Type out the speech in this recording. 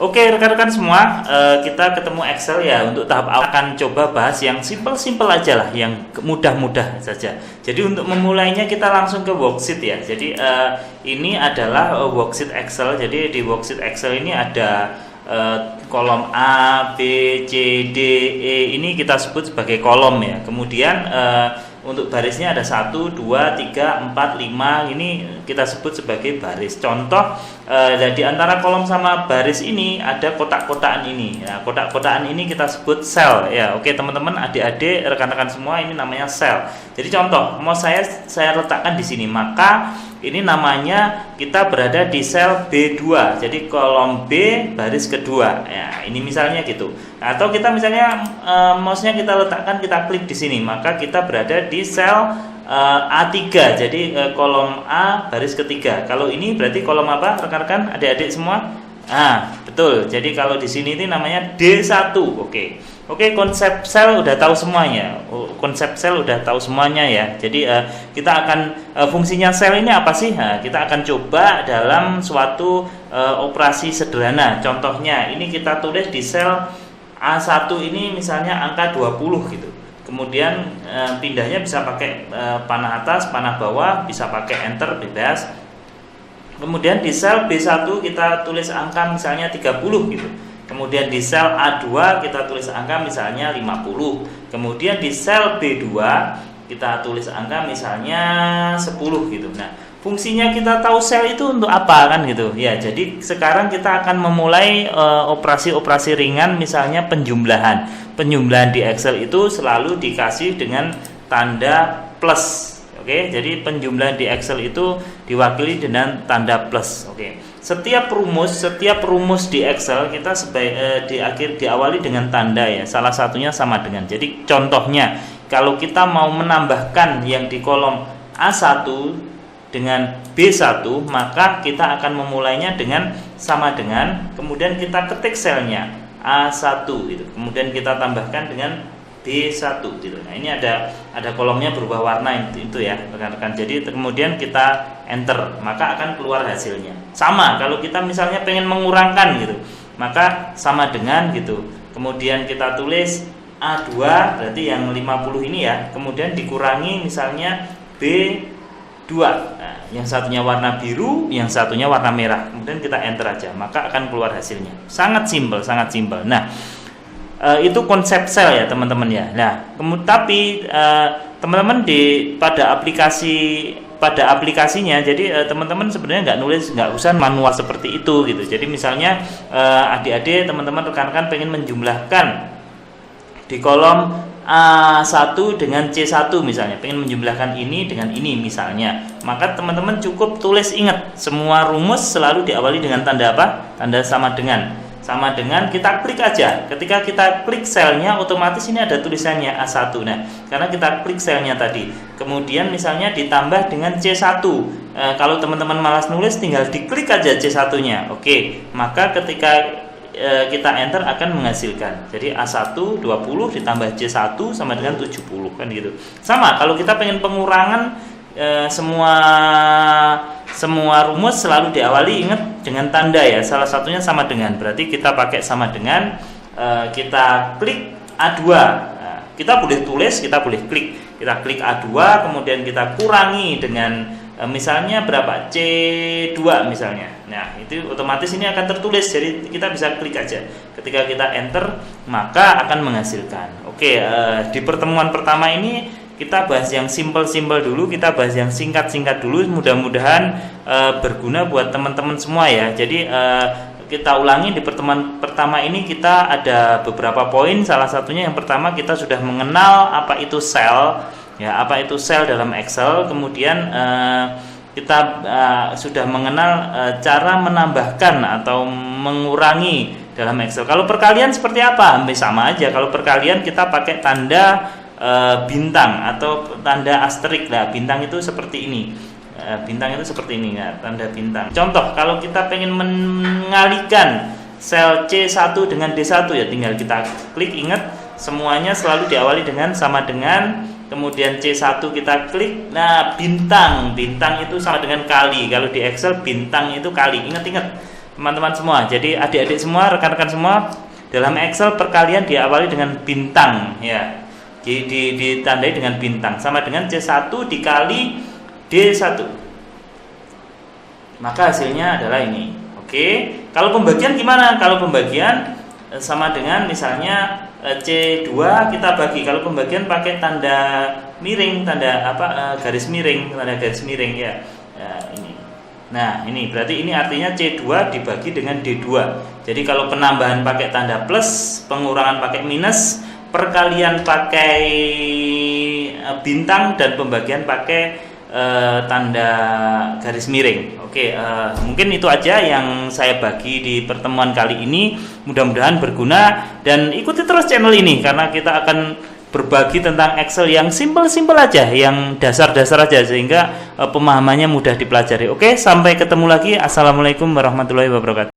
Oke rekan-rekan semua, kita ketemu Excel ya. Untuk tahap awal akan coba bahas yang simple aja lah, yang mudah-mudah saja. Jadi untuk memulainya kita langsung ke worksheet ya. Jadi ini adalah worksheet Excel. Jadi di worksheet Excel ini ada kolom A, B, C, D, E. Ini kita sebut sebagai kolom ya. Kemudian untuk barisnya ada 1, 2, 3, 4, 5. Ini kita sebut sebagai baris. Contoh di antara kolom sama baris ini ada kotak-kotakan ini. Ya, kotak-kotakan ini kita sebut sel ya. Oke teman-teman, adik-adik, rekan-rekan semua, ini namanya sel. Jadi contoh, mau saya letakkan di sini, maka ini namanya kita berada di sel B2. Jadi kolom B baris kedua. Ya, ini misalnya gitu. Atau kita misalnya mouse-nya kita letakkan, kita klik di sini, maka kita berada di sel A3. Jadi kolom A baris ketiga. Kalau ini berarti kolom apa, rekan-rekan, adik-adik semua? Betul. Jadi kalau di sini ini namanya D1. Oke, konsep sel udah tahu semuanya. Konsep sel udah tahu semuanya ya. Jadi kita akan fungsinya sel ini apa sih? Kita akan coba dalam suatu operasi sederhana. Contohnya ini kita tulis di sel A1 ini misalnya angka 20 gitu. Kemudian pindahnya bisa pakai panah atas, panah bawah, bisa pakai enter, bebas. Kemudian di sel B1 kita tulis angka misalnya 30 gitu. Kemudian di sel A2 kita tulis angka misalnya 50. Kemudian di sel B2 kita tulis angka misalnya 10 gitu. Nah, fungsinya kita tahu sel itu untuk apa kan gitu. Ya, jadi sekarang kita akan memulai operasi-operasi ringan, misalnya penjumlahan. Penjumlahan di Excel itu selalu dikasih dengan tanda plus. Oke, jadi penjumlahan di Excel itu diwakili dengan tanda plus. Oke. Setiap rumus di Excel kita diawali dengan tanda ya. Salah satunya sama dengan. Jadi contohnya, kalau kita mau menambahkan yang di kolom A1 dengan B1, maka kita akan memulainya dengan sama dengan, kemudian kita ketik selnya A1 gitu. Kemudian kita tambahkan dengan B1 gitu. Nah, ini ada kolomnya berubah warna itu ya, rekan-rekan. Jadi kemudian kita enter, maka akan keluar hasilnya. Sama kalau kita misalnya pengen mengurangkan gitu, maka sama dengan gitu. Kemudian kita tulis A2 berarti yang 50 ini ya. Kemudian dikurangi misalnya B2. Nah, yang satunya warna biru, yang satunya warna merah. Kemudian kita enter aja, maka akan keluar hasilnya. Sangat simpel. Nah, itu konsep sel ya teman-teman ya. Nah, tapi teman-teman pada aplikasinya, jadi teman-teman sebenarnya nggak usah manual seperti itu gitu. Jadi misalnya adik-adik, teman-teman, rekan-rekan pengen menjumlahkan di kolom A1 dengan C1 misalnya, pengen menjumlahkan ini dengan ini misalnya, maka teman-teman cukup ingat semua rumus selalu diawali dengan tanda apa? Tanda sama dengan, kita klik aja. Ketika kita klik selnya, otomatis ini ada tulisannya A1. Nah, karena kita klik selnya tadi, kemudian misalnya ditambah dengan C1. Kalau teman-teman malas nulis, tinggal diklik aja C1-nya. Oke, maka ketika kita enter akan menghasilkan. Jadi A1 20 ditambah C1 sama dengan 70 kan gitu. Sama kalau kita pengen pengurangan, semua rumus selalu diawali, ingat, dengan tanda ya. Salah satunya sama dengan. Berarti kita pakai sama dengan, kita klik A2. Nah, kita boleh tulis, kita boleh klik. Kita klik A2, kemudian kita kurangi dengan misalnya berapa? C2 misalnya. Nah, itu otomatis ini akan tertulis. Jadi kita bisa klik aja. Ketika kita enter, maka akan menghasilkan. Oke, di pertemuan pertama ini kita bahas yang simple dulu, kita bahas yang singkat dulu. Mudah-mudahan berguna buat teman-teman semua ya. Jadi kita ulangi, di pertemuan pertama ini kita ada beberapa poin. Salah satunya yang pertama, kita sudah mengenal apa itu sel ya, apa itu sel dalam Excel. Kemudian kita sudah mengenal cara menambahkan atau mengurangi dalam Excel. Kalau perkalian seperti apa? Hampir sama aja. Kalau perkalian kita pakai tanda bintang atau tanda asterik. Nah, bintang itu seperti ini. Ya, tanda bintang. Contoh, kalau kita pengen mengalihkan sel C1 dengan D1 ya, tinggal kita klik. Ingat, semuanya selalu diawali dengan sama dengan. Kemudian C1 kita klik. Nah, bintang itu sama dengan kali. Kalau di Excel bintang itu kali. Ingat. teman-teman semua. Jadi adik-adik semua, rekan-rekan semua, dalam Excel perkalian diawali dengan bintang ya. Ditandai dengan bintang sama dengan C1 dikali D1. Maka hasilnya adalah ini. Oke. Kalau pembagian gimana? Kalau pembagian sama dengan misalnya C2 kita bagi. Kalau pembagian pakai tanda miring, garis miring, tanda garis miring ya. Ini. Nah, ini berarti ini artinya C2 dibagi dengan D2. Jadi kalau penambahan pakai tanda plus, pengurangan pakai minus, perkalian pakai bintang, dan pembagian pakai tanda garis miring. Oke, mungkin itu aja yang saya bagi di pertemuan kali ini. Mudah-mudahan berguna, dan ikuti terus channel ini karena kita akan berbagi tentang Excel yang simple-simple aja, yang dasar-dasar aja, sehingga pemahamannya mudah dipelajari. Oke, sampai ketemu lagi. Assalamualaikum warahmatullahi wabarakatuh.